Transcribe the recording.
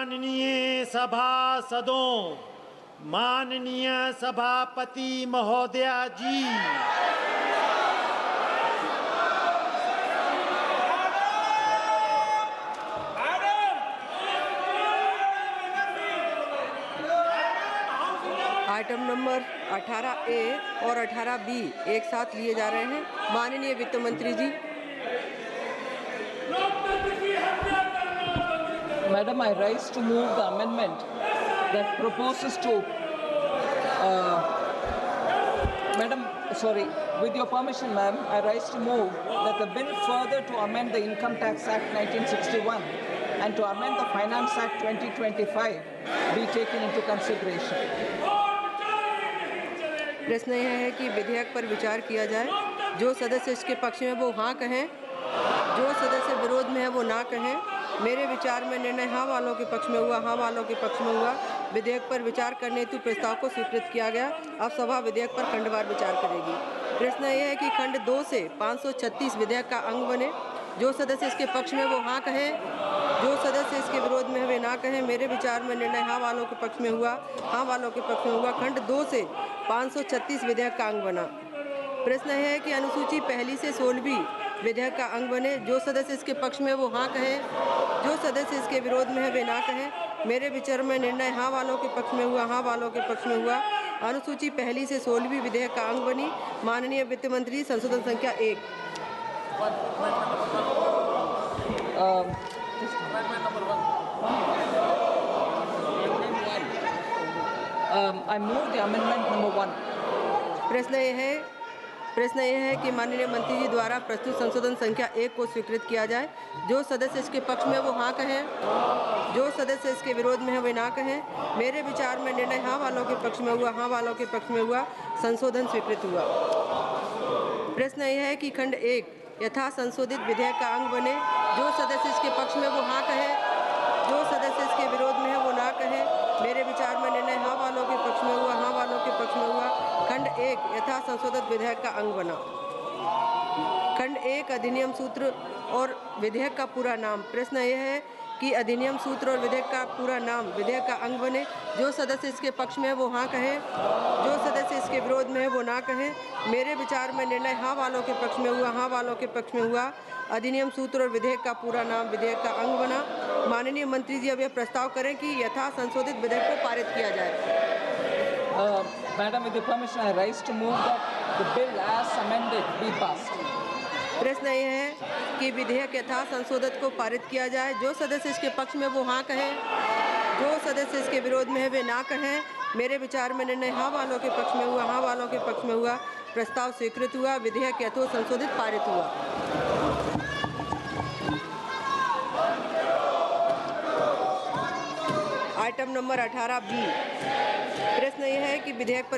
माननीय सभासदों, माननीय सभापति महोदया जी, आइटम नंबर 18A और 18B एक साथ लिए जा रहे हैं। माननीय वित्त मंत्री जी। Madam, I rise to move the amendment that proposes to, with your permission, ma'am, I rise to move that the bill further to amend the Income Tax Act 1961 and to amend the Finance Act 2025 be taken into consideration. प्रश्न यह है कि विधेयक पर विचार किया जाए। जो सदस्य इसके पक्ष में वो हाँ कहें, जो सदस्य विरोध में है वो ना कहें। मेरे विचार में निर्णय हाँ वालों के पक्ष में हुआ, हाँ वालों के पक्ष में हुआ। विधेयक पर विचार करने हेतु प्रस्ताव को स्वीकृत किया गया। अब सभा विधेयक पर खंडवार विचार करेगी। प्रश्न यह है कि खंड 2 से 536 विधेयक का अंग बने। जो सदस्य इसके पक्ष में वो हाँ कहें, जो सदस्य इसके विरोध में वे ना कहें। मेरे विचार में निर्णय हाँ वालों के पक्ष में हुआ, हाँ वालों के पक्ष में हुआ। खंड 2 से 536 विधेयक का अंग बना। प्रश्न है कि अनुसूची 1 से 16वीं विधेयक का अंग बने। जो सदस्य इसके पक्ष में वो हाँ कहें, जो सदस्य इसके विरोध में है वे ना कहें। मेरे विचार में निर्णय हाँ वालों के पक्ष में हुआ, हाँ वालों के पक्ष में हुआ। अनुसूची 1 से 16वीं विधेयक का अंग बनी। माननीय वित्त मंत्री, संशोधन संख्या 1। I move the amendment number 1. प्रश्न यह है कि माननीय मंत्री जी द्वारा प्रस्तुत संशोधन संख्या 1 को स्वीकृत किया जाए। जो सदस्य इसके पक्ष में वो हाँ कहें, जो सदस्य इसके विरोध में है वे ना कहें। मेरे विचार में निर्णय हाँ वालों के पक्ष में हुआ, हाँ वालों के पक्ष में हुआ। संशोधन स्वीकृत हुआ। प्रश्न यह है कि खंड 1 यथा संशोधित विधेयक का अंग बने। जो सदस्य इसके पक्ष में वो हाँ कहे, जो सदस्य इसके विरोध में है वो ना कहे। मेरे विचार में निर्णय हाँ वालों के पक्ष में हुआ, हाँ वालों के पक्ष में हुआ। खंड 1 यथा संशोधित विधेयक का अंग बना। खंड 1 अधिनियम सूत्र और विधेयक का पूरा नाम। प्रश्न यह है कि अधिनियम सूत्र और विधेयक का पूरा नाम विधेयक का अंग बने। जो सदस्य इसके पक्ष में है वो हाँ कहे, जो सदस्य इसके विरोध में है वो ना कहे। मेरे विचार में निर्णय हाँ वालों के पक्ष में हुआ, हाँ वालों के पक्ष में हुआ। अधिनियम सूत्र और विधेयक का पूरा नाम विधेयक का अंग बना। माननीय मंत्री जी अब यह प्रस्ताव करें कि यथा संशोधित विधेयक को पारित किया जाए। Madam, with your permission, I rise to move that the bill as amended be passed. प्रश्न यह है कि विधेयक यथा संशोधित को पारित किया जाए। जो सदस्य इसके पक्ष में वो हाँ कहें, जो सदस्य इसके विरोध में है वे ना कहें। मेरे विचार में निर्णय हाँ वालों के पक्ष में हुआ, हाँ वालों के पक्ष में हुआ। प्रस्ताव स्वीकृत हुआ। विधेयक यथो संशोधित पारित हुआ। Item number 18B। प्रश्न यह है कि विधेयक पर